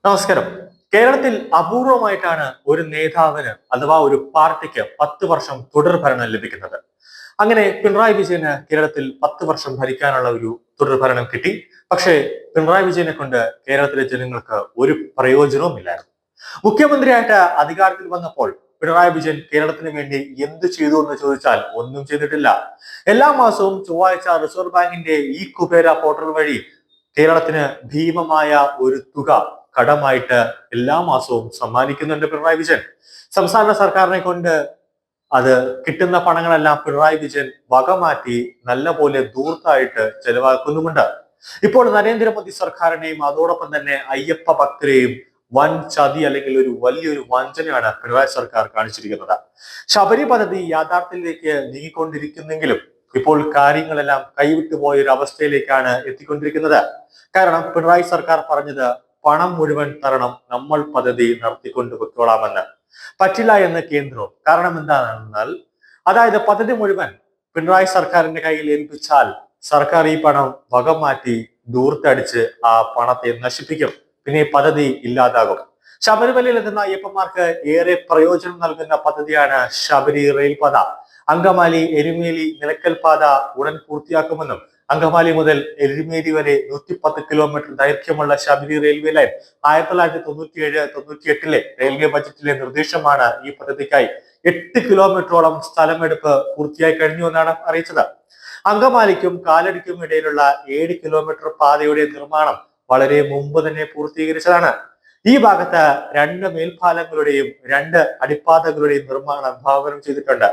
നമസ്കാരം. കേരളത്തിൽ അപൂർവമായിട്ടാണ് ഒരു നേതാവിന് അഥവാ ഒരു പാർട്ടിക്ക് 10 വർഷം തുടർ ഭരണം ലഭിക്കുന്നത്. അങ്ങനെ പിണറായി വിജയന് കേരളത്തിൽ 10 വർഷം ഭരിക്കാനുള്ള ഒരു തുടർ ഭരണം കിട്ടി. പക്ഷേ പിണറായി വിജയനെ കൊണ്ട് കേരളത്തിലെ ജനങ്ങൾക്ക് ഒരു പ്രയോജനവും ഇല്ലായിരുന്നു. മുഖ്യമന്ത്രിയായിട്ട് അധികാരത്തിൽ വന്നപ്പോൾ പിണറായി വിജയൻ കേരളത്തിന് വേണ്ടി എന്ത് ചെയ്തു എന്ന് ചോദിച്ചാൽ ഒന്നും ചെയ്തിട്ടില്ല. എല്ലാ മാസവും ചൊവ്വാഴ്ച റിസർവ് ബാങ്കിന്റെ ഈ കുബേര പോർട്ടൽ വഴി കേരളത്തിന് ഭീമമായ ഒരു തുക കടമായിട്ട് എല്ലാ മാസവും സമ്മാനിക്കുന്നുണ്ട് പിണറായി വിജയൻ. സംസ്ഥാന സർക്കാരിനെ കൊണ്ട് അത് കിട്ടുന്ന പണങ്ങളെല്ലാം പിണറായി വിജയൻ വകമാറ്റി നല്ല പോലെ ധൂർത്തായിട്ട് ചെലവാക്കുന്നുമുണ്ട്. ഇപ്പോൾ നരേന്ദ്രമോദി സർക്കാരിനെയും അതോടൊപ്പം തന്നെ അയ്യപ്പ ഭക്തരെയും വൻ ചതി അല്ലെങ്കിൽ ഒരു വലിയൊരു വഞ്ചനയാണ് പിണറായി സർക്കാർ കാണിച്ചിരിക്കുന്നത്. ശബരി പദ്ധതി യാഥാർത്ഥ്യത്തിലേക്ക് നീങ്ങിക്കൊണ്ടിരിക്കുന്നെങ്കിലും ഇപ്പോൾ കാര്യങ്ങളെല്ലാം കൈവിട്ടു പോയ ഒരു അവസ്ഥയിലേക്കാണ് എത്തിക്കൊണ്ടിരിക്കുന്നത്. കാരണം പിണറായി സർക്കാർ പറഞ്ഞത് പണം മുഴുവൻ തരണം, നമ്മൾ പദ്ധതി നടത്തിക്കൊണ്ട് പൊയ്ക്കോളാമെന്ന്. പറ്റില്ല എന്ന് കേന്ദ്രവും. കാരണം എന്താണെന്നാൽ അതായത് പദ്ധതി മുഴുവൻ പിണറായി സർക്കാരിന്റെ കയ്യിൽ ഏൽപ്പിച്ചാൽ സർക്കാർ ഈ പണം വകം മാറ്റി ദൂർത്തടിച്ച് ആ പണത്തെ നശിപ്പിക്കും. പിന്നെ ഈ പദ്ധതി ഇല്ലാതാകും. ശബരിമലയിൽ എത്തുന്ന അയ്യപ്പന്മാർക്ക് ഏറെ പ്രയോജനം നൽകുന്ന പദ്ധതിയാണ് ശബരി റെയിൽപാത. അങ്കമാലി എരുമേലി നിലക്കൽ പാത ഉടൻ പൂർത്തിയാക്കുമെന്നും അങ്കമാലി മുതൽ എരുമേലി വരെ 110 കിലോമീറ്റർ ദൈർഘ്യമുള്ള ശബരി റെയിൽവേ ലൈൻ 1997-98 റെയിൽവേ ബജറ്റിലെ നിർദ്ദേശമാണ് ഈ പദ്ധതിക്കായി 8 കിലോമീറ്ററോളം സ്ഥലമെടുപ്പ് പൂർത്തിയായി കഴിഞ്ഞു എന്നാണ് അറിയിച്ചത്. അങ്കമാലിക്കും കാലടിക്കും ഇടയിലുള്ള 7 കിലോമീറ്റർ പാതയുടെ നിർമ്മാണം വളരെ മുമ്പ് തന്നെ പൂർത്തീകരിച്ചതാണ്. ഈ ഭാഗത്ത് 2 മേൽപ്പാലങ്ങളുടെയും 2 അടിപ്പാതകളുടെയും നിർമ്മാണം ഭാഗം ചെയ്തിട്ടുണ്ട്.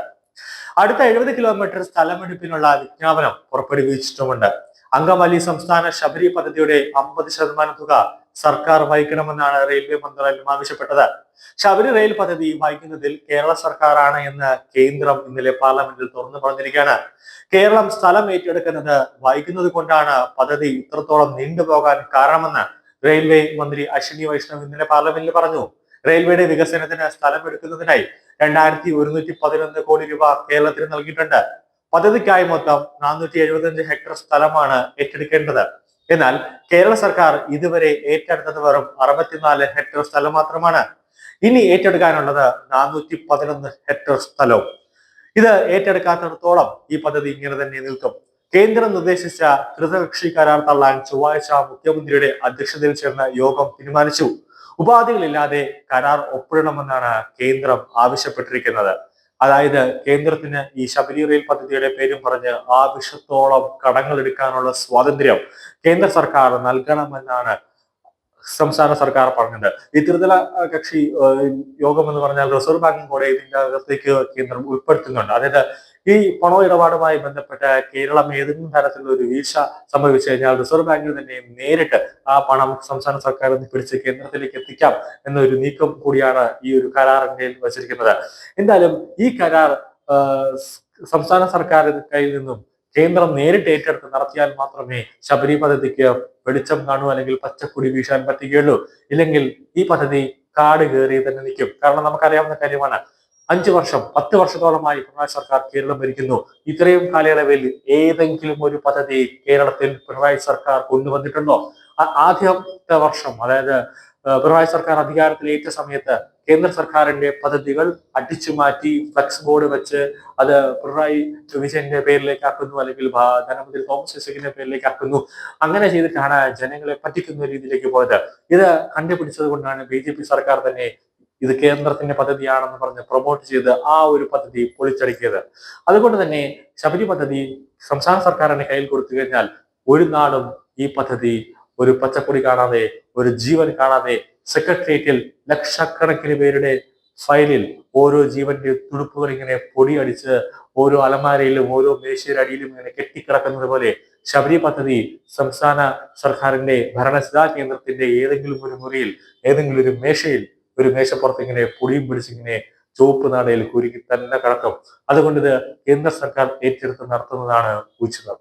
അടുത്ത 70 കിലോമീറ്റർ സ്ഥലമെടുപ്പിനുള്ള വിജ്ഞാപനം പുറപ്പെടുവിച്ചിട്ടുമുണ്ട്. അങ്കമാലി സംസ്ഥാന ശബരി പദ്ധതിയുടെ 50% തുക സർക്കാർ വഹിക്കണമെന്നാണ് റെയിൽവേ മന്ത്രാലയം ആവശ്യപ്പെട്ടത്. ശബരി റെയിൽ പദ്ധതി വഹിക്കുന്നതിൽ കേരള സർക്കാരാണ് എന്ന് കേന്ദ്രം ഇന്നലെ പാർലമെന്റിൽ തുറന്നു പറഞ്ഞിരിക്കുകയാണ്. കേരളം സ്ഥലം ഏറ്റെടുക്കുന്നത് വൈകുന്നത് കൊണ്ടാണ് പദ്ധതി ഇത്രത്തോളം നീണ്ടുപോകാൻ കാരണമെന്ന് റെയിൽവേ മന്ത്രി അശ്വിനി വൈഷ്ണവ് ഇന്നലെ പാർലമെന്റിൽ പറഞ്ഞു. റെയിൽവേയുടെ വികസനത്തിന് സ്ഥലം എടുക്കുന്നതിനായി 2111 കോടി രൂപ കേരളത്തിന് നൽകിയിട്ടുണ്ട്. പദ്ധതിക്കായി മൊത്തം 475 ഹെക്ടർ സ്ഥലമാണ് ഏറ്റെടുക്കേണ്ടത്. എന്നാൽ കേരള സർക്കാർ ഇതുവരെ ഏറ്റെടുത്തത് വെറും 64 ഹെക്ടർ സ്ഥലം മാത്രമാണ്. ഇനി ഏറ്റെടുക്കാനുള്ളത് 411 ഹെക്ടർ സ്ഥലവും. ഇത് ഏറ്റെടുക്കാത്തിടത്തോളം ഈ പദ്ധതി ഇങ്ങനെ തന്നെ നിൽക്കും. കേന്ദ്രം നിർദ്ദേശിച്ച ത്രികക്ഷി കരാർ തള്ളാൻ ചൊവ്വാഴ്ച മുഖ്യമന്ത്രിയുടെ അധ്യക്ഷതയിൽ ചേർന്ന യോഗം തീരുമാനിച്ചു. ഉപാധികളില്ലാതെ കരാർ ഒപ്പിടണമെന്നാണ് കേന്ദ്രം ആവശ്യപ്പെട്ടിരിക്കുന്നത്. അതായത് കേന്ദ്രത്തിന് ഈ ശബരി റെയിൽ പദ്ധതിയുടെ പേരും പറഞ്ഞ് ആവശ്യത്തോളം കടങ്ങൾ എടുക്കാനുള്ള സ്വാതന്ത്ര്യം കേന്ദ്ര സർക്കാർ നൽകണമെന്നാണ് സംസ്ഥാന സർക്കാർ പറഞ്ഞത്. ഈ ത്രിതല കക്ഷി യോഗം എന്ന് പറഞ്ഞാൽ റിസർവ് ബാങ്കും കൂടെ ഇതിന്റെ അകത്തേക്ക് കേന്ദ്രം ഉൾപ്പെടുത്തുന്നുണ്ട്. അതായത് ഈ ഇടപാടുമായി ബന്ധപ്പെട്ട് കേരളം ഏതെങ്കിലും തരത്തിലുള്ള ഒരു വീഴ്ച സംഭവിച്ചു കഴിഞ്ഞാൽ റിസർവ് ബാങ്കിൽ തന്നെ നേരിട്ട് ആ പണം സംസ്ഥാന സർക്കാർ പിടിച്ച് കേന്ദ്രത്തിലേക്ക് എത്തിക്കാം എന്നൊരു നീക്കം കൂടിയാണ് ഈ ഒരു കരാറിന്റെ വച്ചിരിക്കുന്നത്. എന്തായാലും ഈ കരാർ സംസ്ഥാന സർക്കാരിന്റെ കയ്യിൽ നിന്നും കേന്ദ്രം നേരിട്ട് ഏറ്റെടുത്ത് നടത്തിയാൽ മാത്രമേ ശബരി പദ്ധതിക്ക് വെളിച്ചം കാണൂ, അല്ലെങ്കിൽ പച്ചക്കൊടി വീശാൻ പറ്റുകയുള്ളൂ. ഇല്ലെങ്കിൽ ഈ പദ്ധതി കാട് കയറി തന്നെ നിൽക്കും. കാരണം നമുക്കറിയാവുന്ന കാര്യമാണ്, 5 വർഷം 10 വർഷത്തോളമായി പിണറായി സർക്കാർ കേരളം ഭരിക്കുന്നു. ഇത്രയും കാലയളവിൽ ഏതെങ്കിലും ഒരു പദ്ധതി കേരളത്തിൽ പിണറായി സർക്കാർ കൊണ്ടുവന്നിട്ടുണ്ടോ? ആദ്യത്തെ വർഷം, അതായത് പിണറായി സർക്കാർ അധികാരത്തിലേറ്റ സമയത്ത് കേന്ദ്ര സർക്കാരിന്റെ പദ്ധതികൾ അടിച്ചു മാറ്റി ഫ്ലക്സ് ബോർഡ് വെച്ച് അത് പിണറായി വിജയന്റെ പേരിലേക്ക് ആക്കുന്നു, അല്ലെങ്കിൽ ധനമന്ത്രി തോമസ് ഐസക്കിന്റെ പേരിലേക്ക് ആക്കുന്നു. അങ്ങനെ ചെയ്തിട്ടാണ് ജനങ്ങളെ പറ്റിക്കുന്ന രീതിയിലേക്ക് പോയത്. ഇത് കണ്ടുപിടിച്ചത് കൊണ്ടാണ് BJP സർക്കാർ തന്നെ ഇത് കേന്ദ്രത്തിന്റെ പദ്ധതിയാണെന്ന് പറഞ്ഞ് പ്രൊമോട്ട് ചെയ്ത് ആ ഒരു പദ്ധതി പൊളിച്ചടുക്കിയത്. അതുകൊണ്ട് തന്നെ ശബരി പദ്ധതി സംസ്ഥാന സർക്കാരിന്റെ കയ്യിൽ കൊടുത്തു കഴിഞ്ഞാൽ ഒരു നാളും ഈ പദ്ധതി ഒരു പച്ചപ്പൊടി കാണാതെ, ഒരു ജീവൻ കാണാതെ സെക്രട്ടേറിയറ്റിൽ ലക്ഷക്കണക്കിന് പേരുടെ ഫയലിൽ ഓരോ ജീവന്റെ തുടുപ്പുകൾ ഇങ്ങനെ പൊടിയടിച്ച് ഓരോ അലമാരയിലും ഓരോ മേശയുടെ അടിയിലും ഇങ്ങനെ കെട്ടിക്കിടക്കുന്നത് പോലെ ശബരി പദ്ധതി സംസ്ഥാന സർക്കാരിന്റെ ഭരണസിരാ കേന്ദ്രത്തിന്റെ ഏതെങ്കിലും ഒരു മുറിയിൽ, ഏതെങ്കിലും ഒരു മേശയിൽ, ഒരു മേശപ്പുറത്ത് ഇങ്ങനെ പൊടിയും പിടിച്ചിങ്ങനെ ചുവപ്പ് നാടയിൽ കുരുക്കി തന്നെ കിടക്കും. അതുകൊണ്ട് ഇത് കേന്ദ്ര സർക്കാർ ഏറ്റെടുത്ത് നടത്തുന്നതാണ് ഉചിതം.